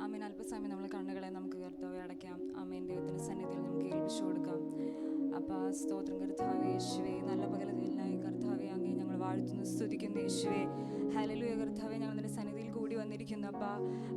ആമേൻ. അല്പസമയം നമ്മൾ കണ്ണുകളെ നമുക്ക് കർത്താവെ അടയ്ക്കാം. ആമേൻ. ദൈവത്തിൻ്റെ സന്നിധിയിൽ നമുക്ക് ഏൽപ്പിച്ചു കൊടുക്കാം. അപ്പാ സ്തോത്രം കർത്താവേ. യേശുവേ, നല്ല പകലത്തിലായി കർത്താവെ അങ്ങേ ഞങ്ങൾ വാഴ്ത്തുന്നു, സ്തുതിക്കുന്നു യേശുവേ. ഹല്ലേലൂയ കർത്താവെ, ഞങ്ങൾ നിന്റെ സന്നിധിയിൽ കൂടി വന്നിരിക്കുന്നു അപ്പാ.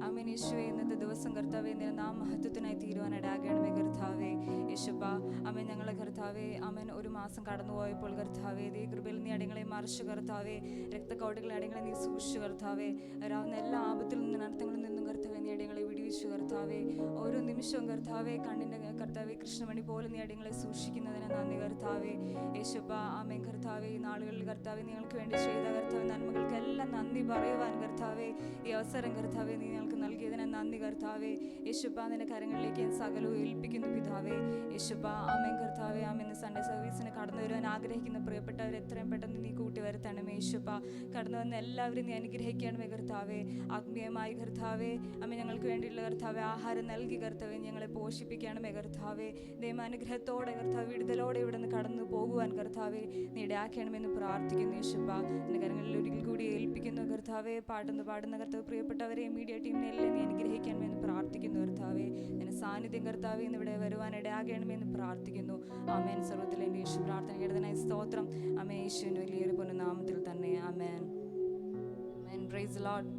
ആമേൻ യേശുവേ. ഇന്നത്തെ ദിവസം കർത്താവെ നിന്റെ നാം മഹത്വത്തിനായി തീരുവാൻ ഇടയാകണമേ കർത്താവേ. യേശുപ്പ ആമേൻ. ഞങ്ങളെ കർത്താവെ ആമേൻ ഒരു മാസം കടന്നുപോയപ്പോൾ കർത്താവെ ദൈവ കൃപയിൽ നീ അടിയങ്ങളെ മറിച്ചു കർത്താവെ, രക്തക്കോട്ടകളെ അടിയങ്ങളെ നീ സൂക്ഷിച്ചു കർത്താവെ. വരാവുന്ന എല്ലാ ആപത്തിൽ നിന്നും അർത്ഥങ്ങളിൽ നിന്നും കർത്താവെ നീ അടിയങ്ങളെ വിടുവിച്ചു കർത്താവെ. ഓരോ നിമിഷവും കർത്താവെ കണ്ണിൻ്റെ കർത്താവെ കൃഷ്ണമണി പോലെ നീ അടിയങ്ങളെ സൂക്ഷിക്കുന്നതിന് നന്ദി കർത്താവെ. യേശുപ്പ ആമേൻ കർത്താവെ. ഈ നാളുകളിൽ കർത്താവെ നിങ്ങൾക്ക് വേണ്ടി ചെയ്ത കർത്താവ് നന്മകൾക്കെല്ലാം നന്ദി പറയുവാൻ കർത്താവെ ഈ അവസരം കർത്താവെ നീ ഞങ്ങൾക്ക് നൽകിയതിന് നന്ദി കർത്താവെ. യേശുപ്പ നിന്റെ കരങ്ങളിലേക്ക് ഞാൻ സകലവും ഏൽപ്പിക്കുന്നു പിതാവേ. യേശുപ്പ ആമേൻ കർത്താവെ. ആമേൻ. സൺഡേ സർവീസിന് കടന്നു വരുവാൻ ആഗ്രഹിക്കുന്ന പ്രിയപ്പെട്ടവർ എത്രയും പെട്ടെന്ന് നീ കൂട്ടി വരുത്തണമേ യേശുപ്പ. കടന്നു വന്ന എല്ലാവരും നീ അനുഗ്രഹിക്കണമേ കർത്താവെ. ആത്മീയമായി കർത്താവെ ആമേൻ ഞങ്ങൾക്ക് വേണ്ടിയുള്ള കർത്താവെ ആഹാരം നൽകി കർത്താവെ ഞങ്ങളെ പോഷിപ്പിക്കണമേ കർത്താവെ. ദൈവാനുഗ്രഹത്തോടെ കർത്താവ് വിടുതലോടെ ഇവിടെ നിന്ന് കടന്നു പോകുവാൻ കർത്താവെ നീ ഇടയാക്കണമെന്ന് പ്രാർത്ഥിക്കുന്നു യേശുപ്പ. നിന്റെ കരങ്ങളിൽ ഒരിക്കൽ കൂടി ഏൽപ്പിക്കുന്നു കർത്താവെ. പാടുന്ന കർത്താവ് പ്രിയപ്പെട്ടവരെ മീഡിയ ടീമിനെ എല്ലാം നീ അനുഗ്രഹിക്കണമെന്ന് പ്രാർത്ഥിക്കുന്നു കർത്താവെ. നിന്റെ സാന്നിധ്യം കർത്താവെ ഇന്ന് ഇവിടെ വരുവാൻ ഇടയാകണമെന്ന് പ്രാർത്ഥിക്കുന്നു. ആമേൻ. സർവ്വത്തിലെ എൻ്റെ യേശു പ്രാർത്ഥന കേട്ടതിനായി സ്തോത്രം. ആമേൻ. യേശുവിൻ്റെ വലിയൊരു പൊന്നുനാമത്തിൽ തന്നെ amen. Amen. Praise the lord.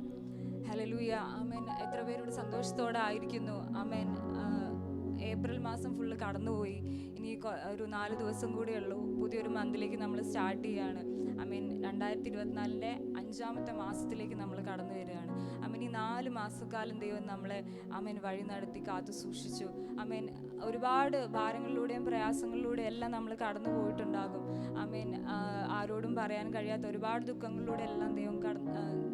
Hallelujah. Amen. എത്ര പേരോട് സന്തോഷത്തോടെ ആയിരിക്കുന്നു. ആമേൻ. ഏപ്രിൽ മാസം ഫുള്ള് കടന്നുപോയി. ഇനി ഒരു 4 ദിവസം കൂടെ ഉള്ളൂ. പുതിയൊരു മന്തിലേക്ക് നമ്മൾ സ്റ്റാർട്ട് ചെയ്യുകയാണ്. ആമേൻ. 2024 5-ാമത്തെ മാസത്തിലേക്ക് നമ്മൾ കടന്നു വരികയാണ്. ആമേൻ. ഈ 4 മാസക്കാലം ദൈവം നമ്മളെ ആമേൻ വഴി നടത്തി കാത്തു സൂക്ഷിച്ചു. ആമേൻ. ഒരുപാട് ഭാരങ്ങളിലൂടെയും പ്രയാസങ്ങളിലൂടെയും എല്ലാം നമ്മൾ കടന്നു പോയിട്ടുണ്ടാകും. ആമേൻ. ആരോടും പറയാൻ കഴിയാത്ത ഒരുപാട് ദുഃഖങ്ങളിലൂടെ എല്ലാം ദൈവം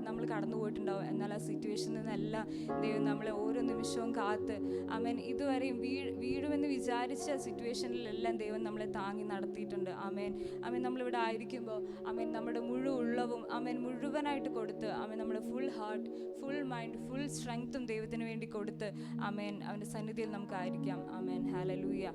നമ്മൾ കടന്നു പോയിട്ടുണ്ടാകും. എന്നാൽ ആ സിറ്റുവേഷനിൽ നിന്നെല്ലാം ദൈവം നമ്മളെ ഓരോ നിമിഷവും കാത്ത് ആമേൻ ഇതുവരെയും വീഴുമെന്ന് വിചാരിച്ച സിറ്റുവേഷനിലെല്ലാം ദൈവം നമ്മളെ താങ്ങി നടത്തിയിട്ടുണ്ട്. ആമേൻ. ആമേൻ. നമ്മളിവിടെ ആയിരിക്കുമ്പോൾ ആമേൻ നമ്മുടെ ഉള്ളവും ആമേൻ മുഴുവനായിട്ട് കൊടുത്ത് ആമേൻ നമ്മുടെ full heart, full mind, full സ്ട്രെങ്ത്തും ദൈവത്തിന് വേണ്ടി കൊടുത്ത് ആമേൻ അവൻ്റെ സന്നിധിയിൽ നമുക്കായിരിക്കാം. ആമേൻ. ഹല്ലേലൂയ.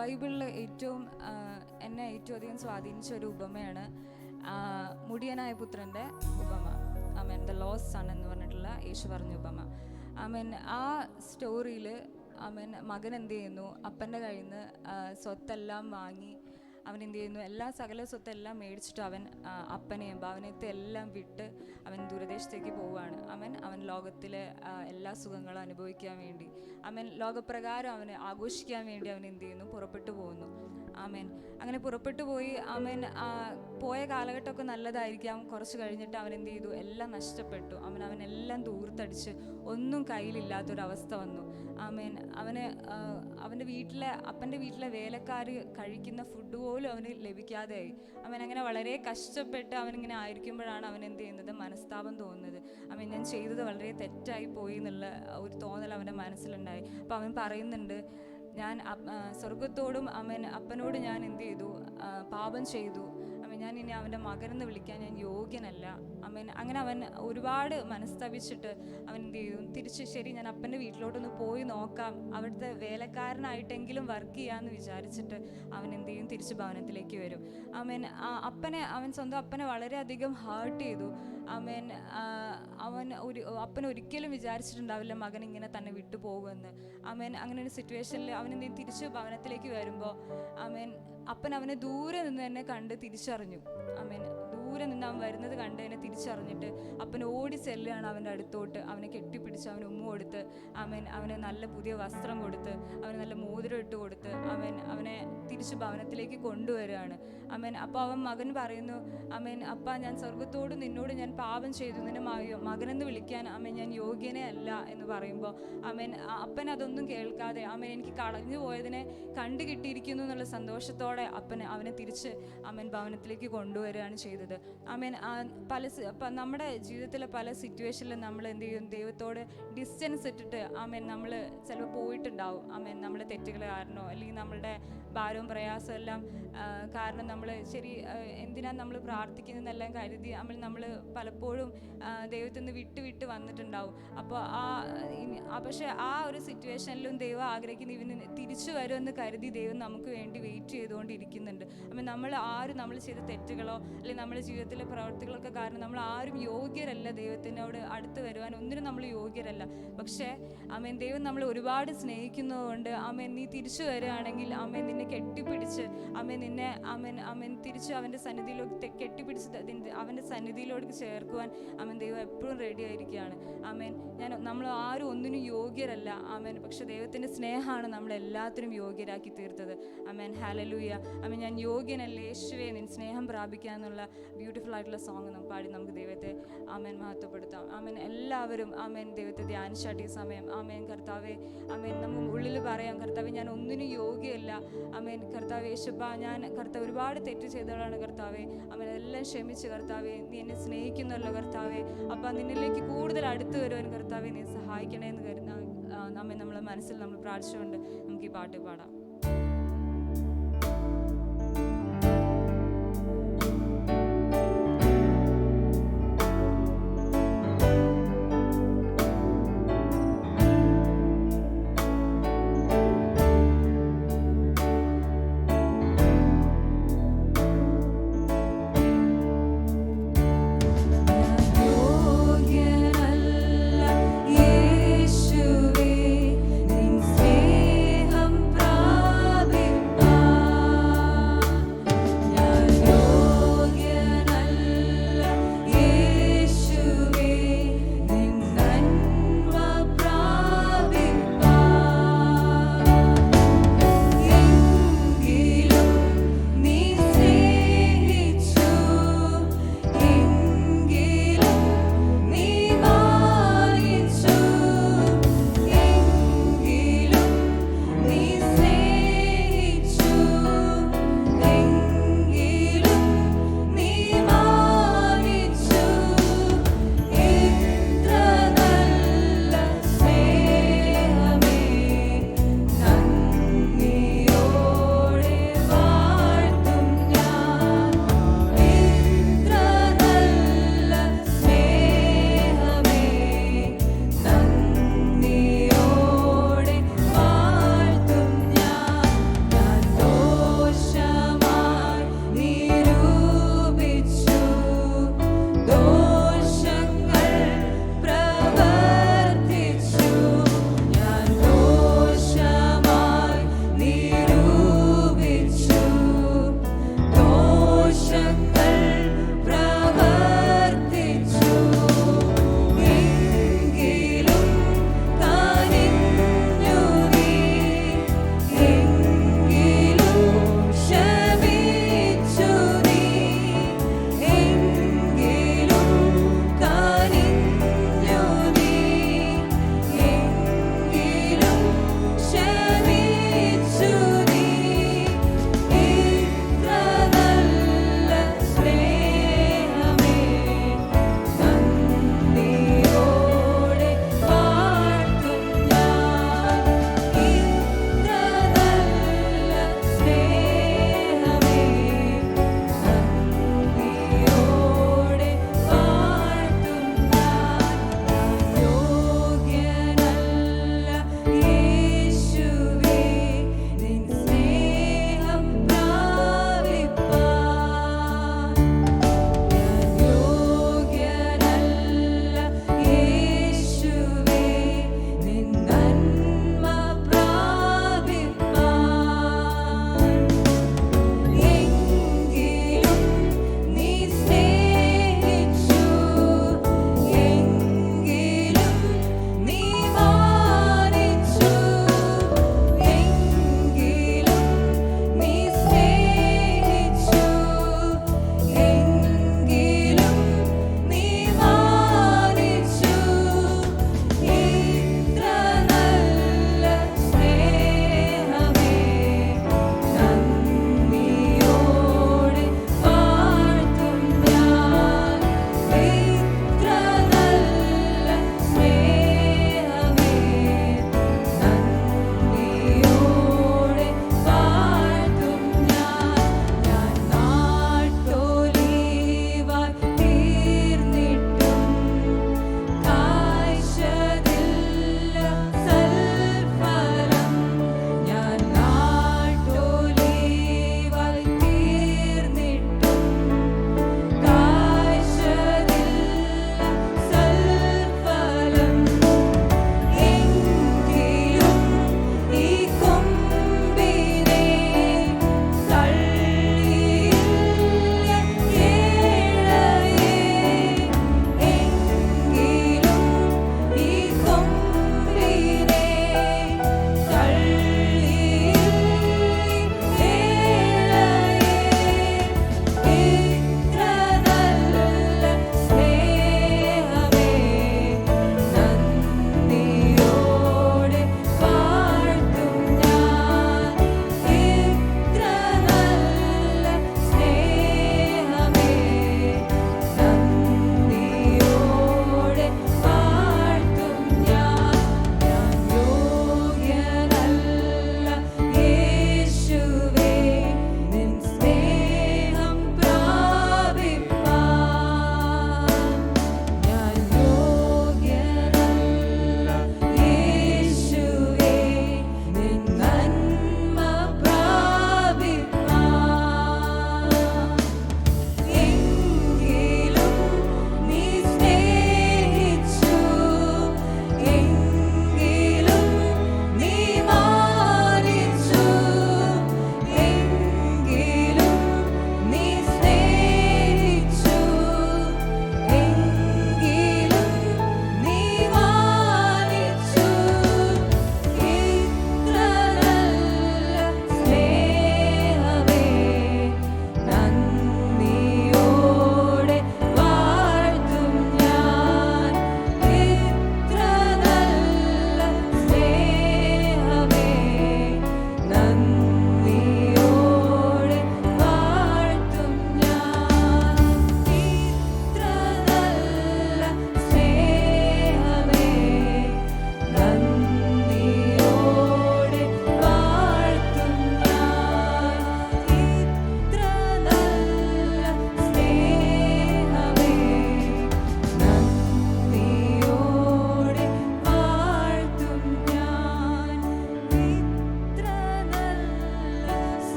ബൈബിളിൽ എന്നെ ഏറ്റവും അധികം സ്വാധീനിച്ച ഒരു ഉപമയാണ് മുടിയനായ പുത്രൻ്റെ ഉപമ. ആമേൻ. ദ ലോസ്റ്റ് സൺ എന്ന് പറഞ്ഞിട്ടുള്ള യേശു പറഞ്ഞ ഉപമ. ആമേൻ. ആ സ്റ്റോറിയിൽ ആമേൻ മകൻ എന്ത് ചെയ്യുന്നു, അപ്പൻ്റെ കയ്യിൽ നിന്ന് സ്വത്തെല്ലാം വാങ്ങി അവൻ എന്ത് ചെയ്യുന്നു, സകല സ്വത്തെല്ലാം മേടിച്ചിട്ട് അവൻ അപ്പനെയും ഭവനത്തെ എല്ലാം വിട്ട് അവൻ ദൂരദേശത്തേക്ക് പോവുകയാണ്. അവൻ ലോകത്തിലെ എല്ലാ സുഖങ്ങളും അനുഭവിക്കാൻ വേണ്ടി, ലോകപ്രകാരം അവന് ആഘോഷിക്കാൻ വേണ്ടി അവൻ എന്ത് ചെയ്യുന്നു, പുറപ്പെട്ടു പോകുന്നു. അങ്ങനെ പുറപ്പെട്ടു പോയി. പോയ കാലഘട്ടമൊക്കെ നല്ലതായിരിക്കാം. കുറച്ച് കഴിഞ്ഞിട്ട് അവൻ എന്ത് ചെയ്തു, എല്ലാം നഷ്ടപ്പെട്ടു. അവനെല്ലാം ദൂർത്തടിച്ച് ഒന്നും കയ്യിലില്ലാത്തൊരവസ്ഥ വന്നു. അപ്പൻ്റെ വീട്ടിലെ വേലക്കാർ കഴിക്കുന്ന ഫുഡ് പോലും അവന് ലഭിക്കാതെയായി. അങ്ങനെ വളരെ കഷ്ടപ്പെട്ട് അവനിങ്ങനെ ആയിരിക്കുമ്പോഴാണ് അവൻ എന്ത് ചെയ്യുന്നത്, മനസ്താപം തോന്നുന്നത്. ഞാൻ ചെയ്തത് വളരെ തെറ്റായി പോയി എന്നുള്ള ഒരു തോന്നൽ അവൻ്റെ മനസ്സിലുണ്ടായി. അപ്പോൾ അവൻ പറയുന്നുണ്ട്, ഞാൻ സ്വർഗത്തോടും അപ്പനോട് ഞാൻ എന്ത് ചെയ്തു, പാപം ചെയ്തു. ഞാൻ ഇനി അവൻ്റെ മകനെന്ന് വിളിക്കാൻ ഞാൻ യോഗ്യനല്ല. അങ്ങനെ അവൻ ഒരുപാട് മനസ്തപിച്ചിട്ട് അവൻ എന്ത് ചെയ്തു, തിരിച്ച് ശരി ഞാൻ അപ്പൻ്റെ വീട്ടിലോട്ടൊന്ന് പോയി നോക്കാം, അവിടുത്തെ വേലക്കാരനായിട്ടെങ്കിലും വർക്ക് ചെയ്യാമെന്ന് വിചാരിച്ചിട്ട് അവൻ എന്ത് ചെയ്യും, തിരിച്ച് ഭവനത്തിലേക്ക് വരും. അവൻ സ്വന്തം അപ്പനെ വളരെയധികം ഹേർട്ട് ചെയ്തു. അപ്പൻ ഒരിക്കലും വിചാരിച്ചിട്ടുണ്ടാവില്ല മകൻ ഇങ്ങനെ തന്നെ വിട്ടു പോകുമെന്ന്. അങ്ങനെ ഒരു സിറ്റുവേഷനിൽ അവൻ എന്ത് ചെയ്യും, തിരിച്ച് ഭവനത്തിലേക്ക് വരുമ്പോൾ അപ്പൻ അവനെ ദൂരെ നിന്ന് തന്നെ കണ്ട് തിരിച്ചറിഞ്ഞു. ദൂരെ നിന്ന് അവൻ വരുന്നത് കണ്ട് തന്നെ തിരിച്ചറിഞ്ഞിട്ട് അപ്പൻ ഓടി ചെല്ലുകയാണ് അവൻ്റെ അടുത്തോട്ട്. അവനെ കെട്ടിപ്പിടിച്ച് അവന് ഉമ്മ കൊടുത്ത് അവന് നല്ല പുതിയ വസ്ത്രം കൊടുത്ത് അവന് നല്ല മോതിരം ഇട്ട് കൊടുത്ത് അവനെ തിരിച്ച് ഭവനത്തിലേക്ക് കൊണ്ടുവരികയാണ്. അപ്പോൾ അവൻ മകൻ പറയുന്നു, അപ്പ ഞാൻ സ്വർഗത്തോട് നിന്നോട് ഞാൻ പാപം ചെയ്തു, നിന്നെ മകനെന്ന് വിളിക്കാൻ ഞാൻ യോഗ്യനേ അല്ല എന്ന് പറയുമ്പോൾ അപ്പൻ അതൊന്നും കേൾക്കാതെ എനിക്ക് കളഞ്ഞു പോയതിനെ കണ്ടു കിട്ടിയിരിക്കുന്നു എന്നുള്ള സന്തോഷത്തോടെ അവനെ തിരിച്ച് ഭവനത്തിലേക്ക് കൊണ്ടുവരികയാണ് ചെയ്തത്. നമ്മുടെ ജീവിതത്തിലെ പല സിറ്റുവേഷനിലും നമ്മൾ എന്ത് ചെയ്യും, ദൈവത്തോട് ഡിസ്റ്റൻസ് ഇട്ടിട്ട് നമ്മൾ ചിലപ്പോൾ പോയിട്ടുണ്ടാവും. നമ്മുടെ തെറ്റുകൾ കാരണമോ അല്ലെങ്കിൽ നമ്മളുടെ ഭാരവും പ്രയാസവും എല്ലാം കാരണം നമ്മൾ എന്തിനാണ് നമ്മൾ പ്രാർത്ഥിക്കുന്നതെന്നെല്ലാം കരുതി നമ്മൾ പലപ്പോഴും ദൈവത്തിൽ നിന്ന് വിട്ട് വന്നിട്ടുണ്ടാവും. അപ്പോൾ പക്ഷേ ആ ഒരു സിറ്റുവേഷനിലും ദൈവം ആഗ്രഹിക്കുന്ന ഇവന് തിരിച്ചു വരുമെന്ന് കരുതി ദൈവം നമുക്ക് വേണ്ടി വെയിറ്റ് ചെയ്തുകൊണ്ടിരിക്കുന്നുണ്ട്. നമ്മൾ ചെയ്ത തെറ്റുകളോ അല്ലെങ്കിൽ നമ്മുടെ ജീവിതത്തിലെ പ്രവർത്തികളൊക്കെ കാരണം നമ്മൾ ആരും യോഗ്യരല്ല ദൈവത്തിനോട് അടുത്ത് വരുവാൻ. ഒന്നിനും നമ്മൾ യോഗ്യരല്ല. പക്ഷേ ദൈവം നമ്മൾ ഒരുപാട് സ്നേഹിക്കുന്നതുകൊണ്ട് നീ തിരിച്ചു വരികയാണെങ്കിൽ നിന്നെ കെട്ടിപ്പിടിച്ച് നിന്നെ തിരിച്ച് അവൻ്റെ സന്നിധിയിലോട്ട് കെട്ടിപ്പിടിച്ച് അവൻ്റെ സന്നിധിയിലോട്ട് ചേർക്കുവാൻ ദൈവം എപ്പോഴും റെഡി ആയിരിക്കുകയാണ്. നമ്മൾ ആരും ഒന്നിനും യോഗ്യരല്ല. പക്ഷെ ദൈവത്തിൻ്റെ സ്നേഹമാണ് നമ്മളെല്ലാത്തിനും യോഗ്യരാക്കി തീർത്തത്. ഹല്ലേലൂയ. ഞാൻ യോഗ്യനല്ലേ യേശുവേ നിൻ സ്നേഹം പ്രാപിക്കുക എന്നുള്ള ബ്യൂട്ടിഫുൾ ആയിട്ടുള്ള സോങ് നമുക്ക് ദൈവത്തെ മഹത്വപ്പെടുത്താം. എല്ലാവരും ദൈവത്തെ ധ്യാനിച്ചാട്ട് ഈ സമയം കർത്താവേ നമുക്ക് ഉള്ളിൽ പറയാം, കർത്താവേ ഞാൻ ഒന്നിനും യോഗ്യമല്ല. കർത്താവേ യേശുപ്പ ഞാൻ ഒരുപാട് തെറ്റ് ചെയ്തവളാണ് കർത്താവേ. എല്ലാം ക്ഷമിച്ച് കർത്താവേ നീ എന്നെ സ്നേഹിക്കുന്നല്ലോ കർത്താവേ. അപ്പം നിന്നിലേക്ക് കൂടുതൽ അടുത്ത് വരുവാൻ കർത്താവേ നീ സഹായിക്കണേ എന്ന് കരുതുന്ന നമ്മളെ മനസ്സിൽ നമ്മൾ പ്രാർത്ഥിച്ചുകൊണ്ട് നമുക്ക് ഈ പാട്ട് പാടാം. യേശുവേ നിൻ സ്നേഹം പ്രാപിക്കാൻ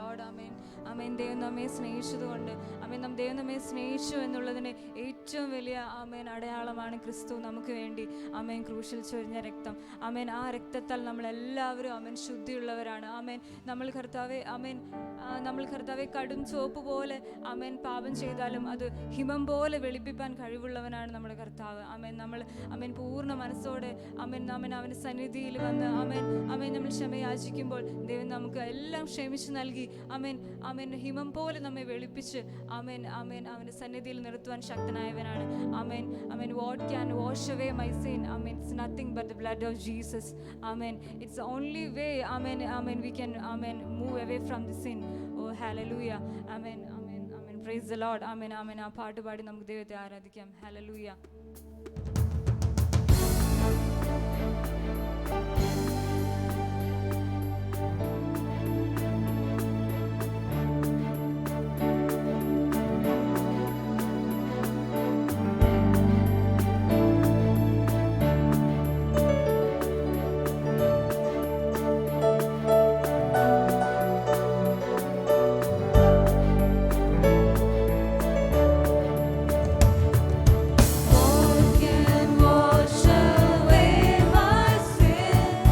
ലോർഡ്. ആമേൻ. ആമേൻ. ദൈവം നമ്മെ സ്നേഹിച്ചതുകൊണ്ട്, ആമേൻ, ദൈവം നമ്മെ സ്നേഹിച്ചു എന്നുള്ളതിന് ഏറ്റവും വലിയ ആമേൻ അടയാളമാണ് ക്രിസ്തു നമുക്ക് വേണ്ടി ആമേൻ ക്രൂശിൽ ചൊരിഞ്ഞ രക്തം. ആമേൻ. ആ രക്തത്താൽ നമ്മളെല്ലാവരും ആമേൻ ശുദ്ധിയുള്ളവരാണ്. ആമേൻ. നമ്മൾ കർത്താവെ ആമേൻ നമ്മൾ കർത്താവെ കടും ചുവപ്പ് പോലെ ആമേൻ പാപം ചെയ്താലും അത് ഹിമം പോലെ വെളുപ്പിപ്പാൻ കഴിവുള്ളവനാണ് നമ്മുടെ കർത്താവ്. ആമേൻ. നമ്മൾ ആമേൻ പൂർണ്ണ മനസ്സോടെ ആമേൻ അവൻ്റെ സന്നിധിയിൽ വന്ന് ആമേൻ നമ്മൾ ക്ഷമ യാചിക്കുമ്പോൾ ദൈവം നമുക്ക് എല്ലാം ക്ഷമിച്ച് നൽകി ആമേൻ ഹിമം പോലെ നമ്മെ വെളുപ്പിച്ച് ആമേൻ അവൻ്റെ സന്നിധിയിൽ നിർത്തുവാൻ ശക്തനായവനാണ്. Amen. What can wash away my sin? Amen. It's nothing but the blood of Jesus. Amen. It's the only way amen we can move away from the sin. Oh hallelujah. Amen. Praise the lord. Amen. ആ പാട്ട് പാടി നമുക്ക് ദൈവത്തെ ആരാധിക്കാം. Hallelujah. What can wash away my sin?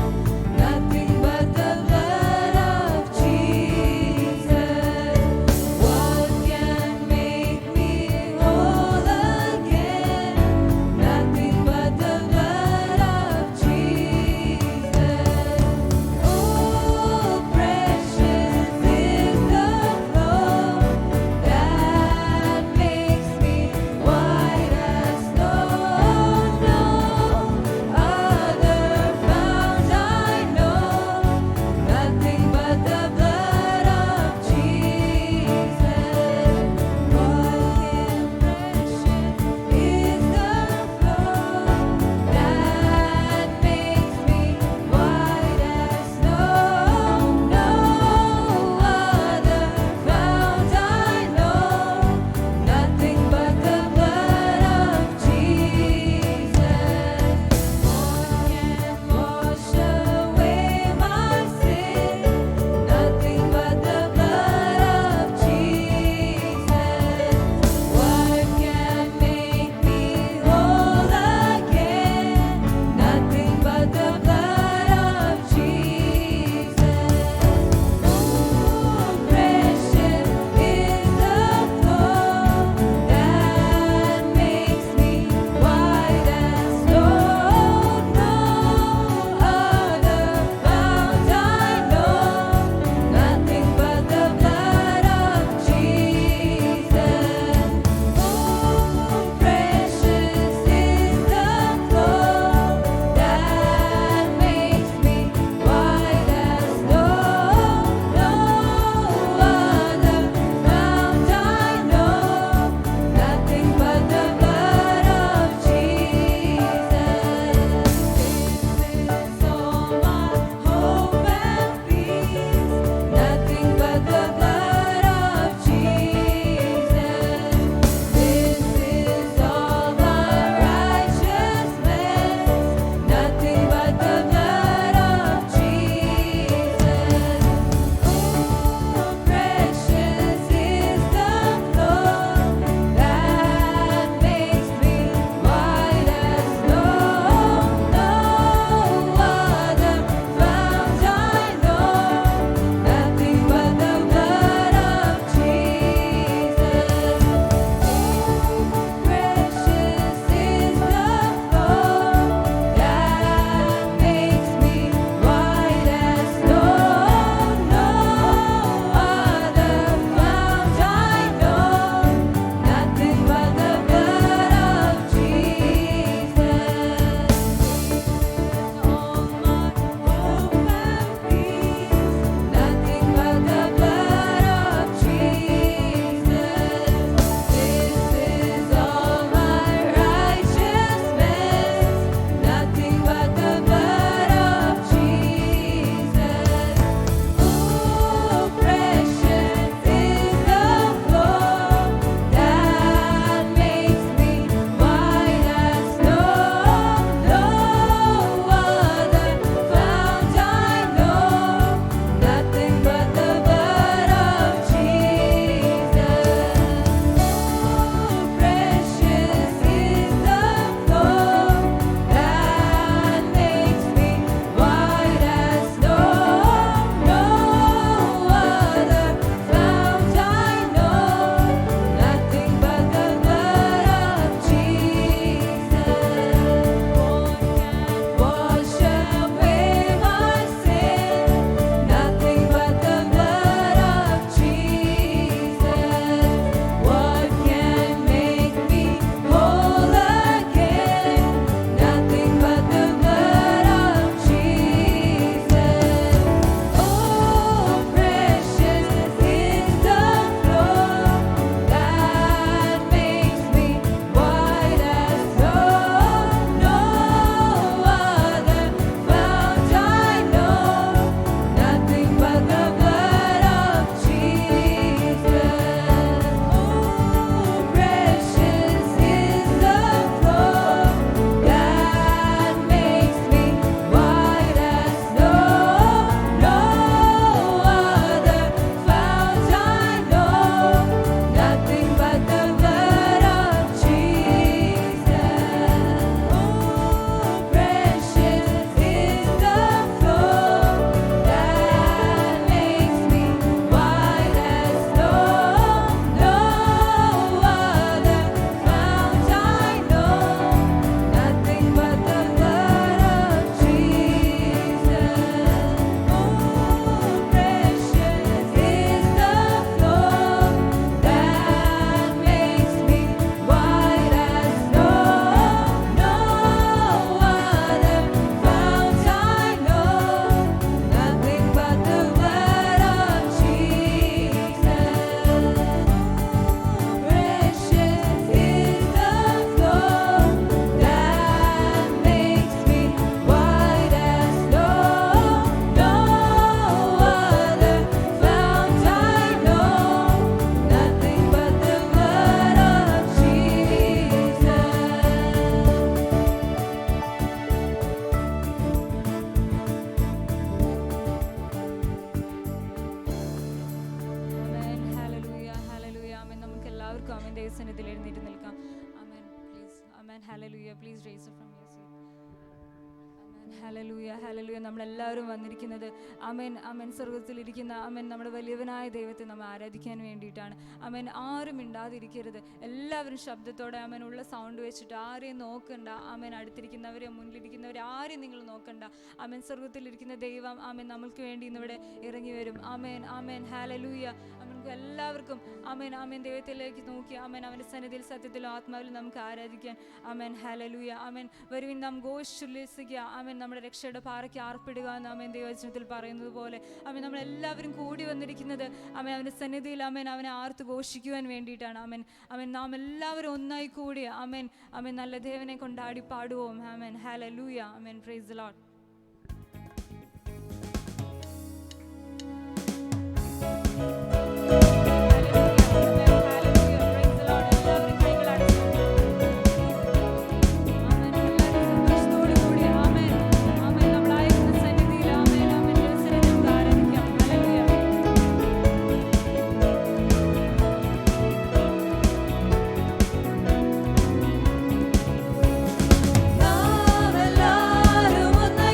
ദൈവസന്നിധിയിൽ എഴുന്നേറ്റ് നിൽക്കാം. Amen. Please. Amen. Hallelujah. Please rise up from your seat. Hallelujah, hallelujah. നമ്മളെല്ലാവരും വന്നിരിക്കുന്നത് ആമേൻ, ആമേൻ, സ്വർഗ്ഗത്തിലിരിക്കുന്ന ആമേൻ നമ്മുടെ വലിയവനായ ദൈവത്തെ നമ്മൾ ആരാധിക്കാൻ വേണ്ടിയിട്ടാണ്. ആമേൻ. ആരും മിണ്ടാതിരിക്കരുത്. എല്ലാവരും ശബ്ദത്തോടെ ആമേൻ ഉള്ള സൗണ്ട് വെച്ചിട്ട് ആരെയും നോക്കണ്ട. ആമേൻ. അടുത്തിരിക്കുന്നവരെ മുന്നിലിരിക്കുന്നവരെ ആരെയും നിങ്ങൾ നോക്കണ്ട. ആമേൻ. സ്വർഗ്ഗത്തിലിരിക്കുന്ന ദൈവം ആമേൻ നമ്മൾക്ക് വേണ്ടി ഇന്നിവിടെ ഇറങ്ങി വരും. ആമേൻ, ആമേൻ, ഹല്ലേലൂയ. നമുക്ക് എല്ലാവർക്കും ആമേൻ, ആമേൻ, ദൈവത്തിലേക്ക് നോക്കി ആമേൻ അവൻ്റെ സന്നിധിയിൽ സത്യത്തിലും ആത്മാവിലും നമുക്ക് ആരാധിക്കാൻ. ആമേൻ. ഹല്ലേലൂയ. ആമേൻ. വരുവിൻ നാം ഘോഷിച്ചുല്ലസിക്കുക. ആമേൻ. നമ്മുടെ രക്ഷയുടെ പാറയ്ക്ക് ആർപ്പിടുക എന്ന് ആമേൻ ദൈവവചനത്തിൽ പറയുന്നത് പോലെ ആമേൻ നമ്മളെല്ലാവരും കൂടി വന്നിരിക്കുന്നത് ആമേൻ അവൻ്റെ സന്നിധിയിൽ ആമേൻ അവനെ ആർത്ത് ഘോഷിക്കുവാൻ വേണ്ടിയിട്ടാണ്. ആമേൻ, ആമേൻ. നാം എല്ലാവരും ഒന്നായി കൂടി ആമേൻ, ആമേൻ, നല്ല ദേവനെ കൊണ്ടാടി പാടുவோம். Amen. Hallelujah. Amen. Praise the lord. നാമെല്ലാവരും ഒന്നായി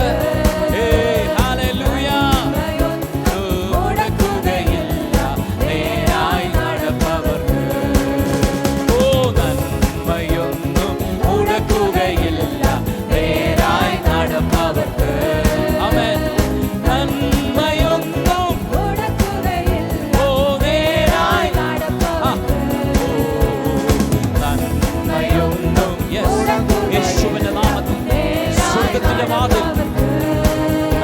നടപ്പാവർക്ക് ഹല്ലേലൂയ മുടക്കുകയില്ല നേരായി നടപ്പവർക്ക്. ഓ നന്മയൊന്നും മുടക്കുകയില്ല നേരായി നടപ്പവർക്ക്. ആമേൻ. നന്മയൊന്നും ഓ നേരായി നന്മയൊന്നും യേശുവിന്റെ നാമത്തിൽ സ്വർഗ്ഗത്തിന്റെ വാതിൽ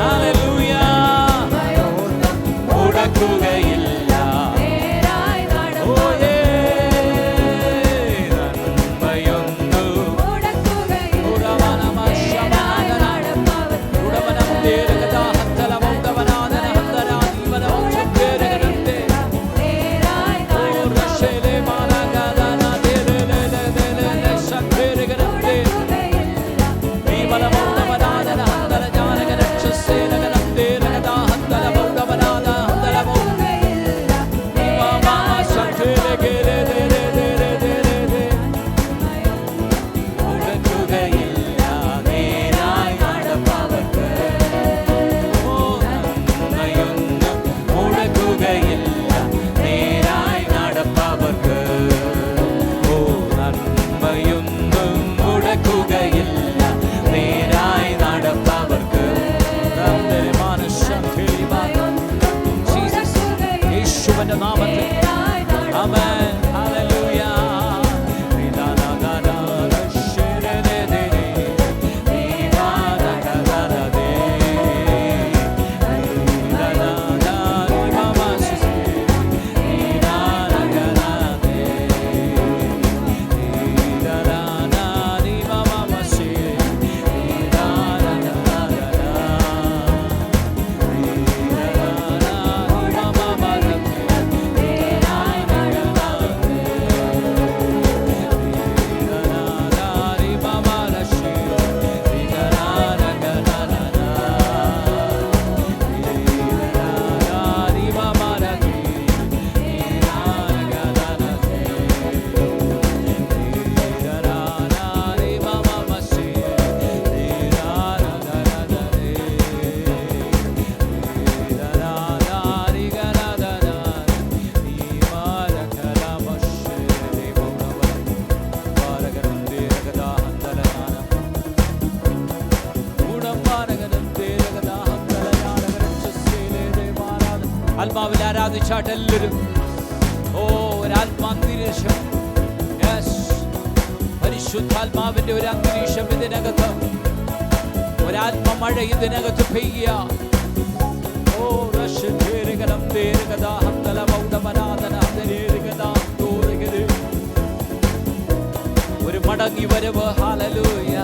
ഹല്ലേലൂയ മുടക്കുകയില്ല. ഓ നന്മയൊന്നും ആത്മാവിൽ ആരാധിച്ചാട്ട് എല്ലാവരും ഒരാത്മാന്തരീക്ഷം പരിശുദ്ധാത്മാവിന്റെ ഒരു അന്തരീക്ഷം ഇതിനകത്ത് ഒരാത്മമഴ ഇതിനകത്ത് പെയ്യുക. ഒരു മടങ്ങി വരവ്. ഹല്ലേലൂയ.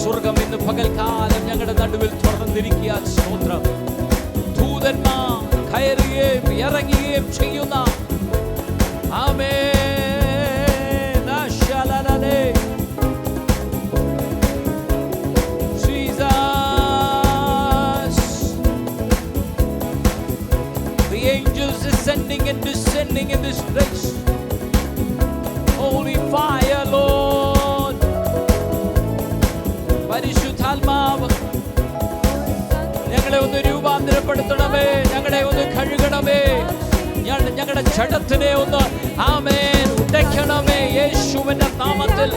സ്വർഗം ഇന്ന് പകൽക്കാലം ഞങ്ങളുടെ നടുവിൽ തുറന്നിരിക്കുക. സ്തോത്രം. ദൂതന്മാർ കയറുകയും ഇറങ്ങുകയും ചെയ്യുന്ന ആമേൻ. The angels ascending and descending in this place. Holy fire, Lord. പരിശുദ്ധാത്മാവ് ഞങ്ങളെ ഒന്ന് രൂപാന്തരപ്പെടുത്തണമേ, ഞങ്ങളെ ഒന്ന് കഴുകണമേ, ഞങ്ങളുടെ ജഡത്തിനെ ഒന്ന് ആമേൻ ഉടയ്ക്കണമേ യേശുവിന്റെ നാമത്തിൽ.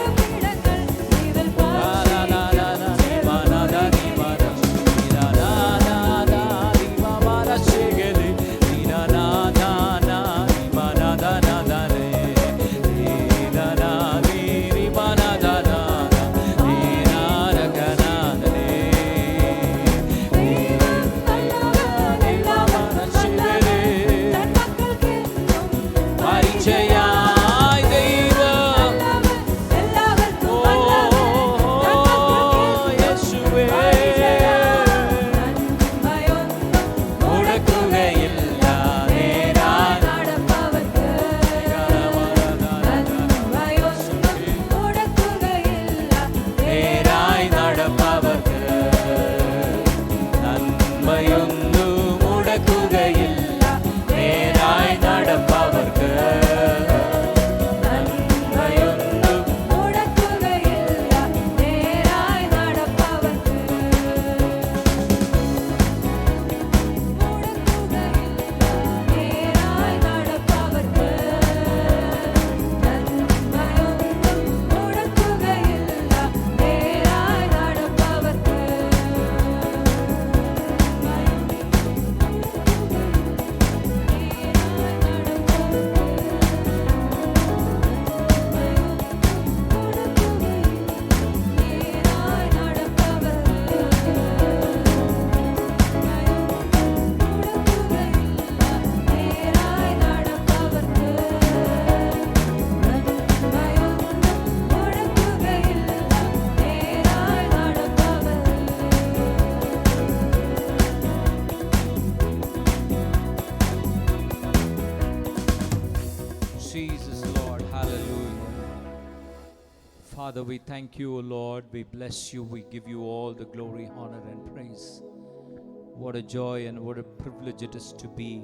Father, we thank you, O Lord. We bless you. We give you all the glory, honor, and praise. What a joy and what a privilege it is to be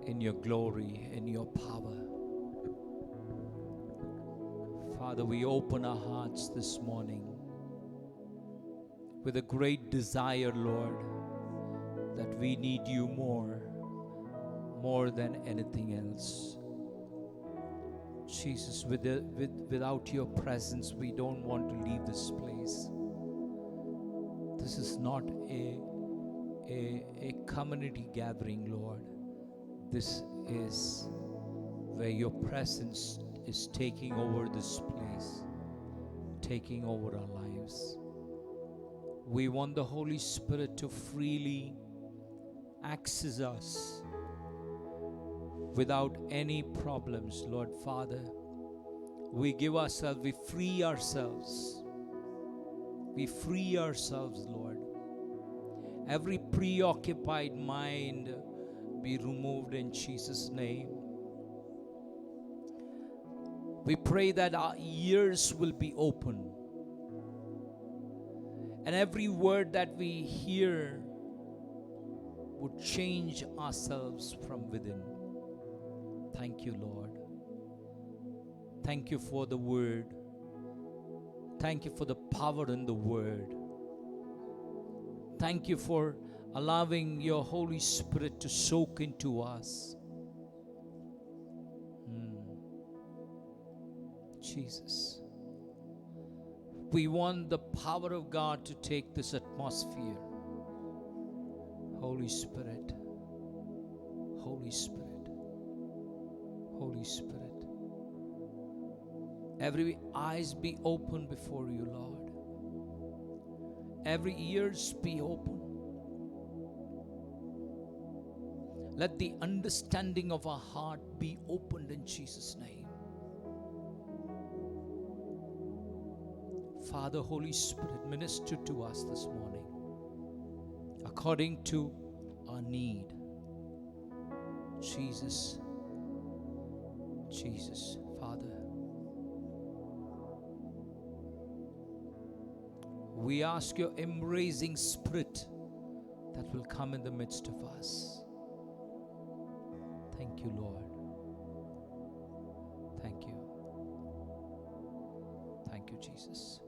in your glory, in your power. Father, we open our hearts this morning with a great desire, Lord, that we need you more than anything else. Jesus, without your presence, we don't want to leave this place. This is not a community gathering, Lord. This is where your presence is taking over this place, taking over our lives. We want the Holy Spirit to freely access us without any problems, Lord Father. We give ourselves, we free ourselves. We free ourselves, Lord. Every preoccupied mind be removed in Jesus' name. We pray that our ears will be open, and every word that we hear would change ourselves from within. Thank you, Lord. Thank you for the word. Thank you for the power in the word. Thank you for allowing your Holy Spirit to soak into us. Jesus. We want the power of God to take this atmosphere. Holy Spirit, Holy Spirit, Holy Spirit. Every eyes be open before you, Lord. Every ears be open. Let the understanding of our heart be opened in Jesus' name. Father, Holy Spirit, minister to us this morning according to our need. Jesus, Jesus, Father. We ask your embracing spirit that will come in the midst of us. Thank you, Lord. Thank you. Thank you, Jesus.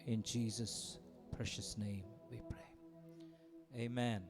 In Jesus' precious name we pray. Amen.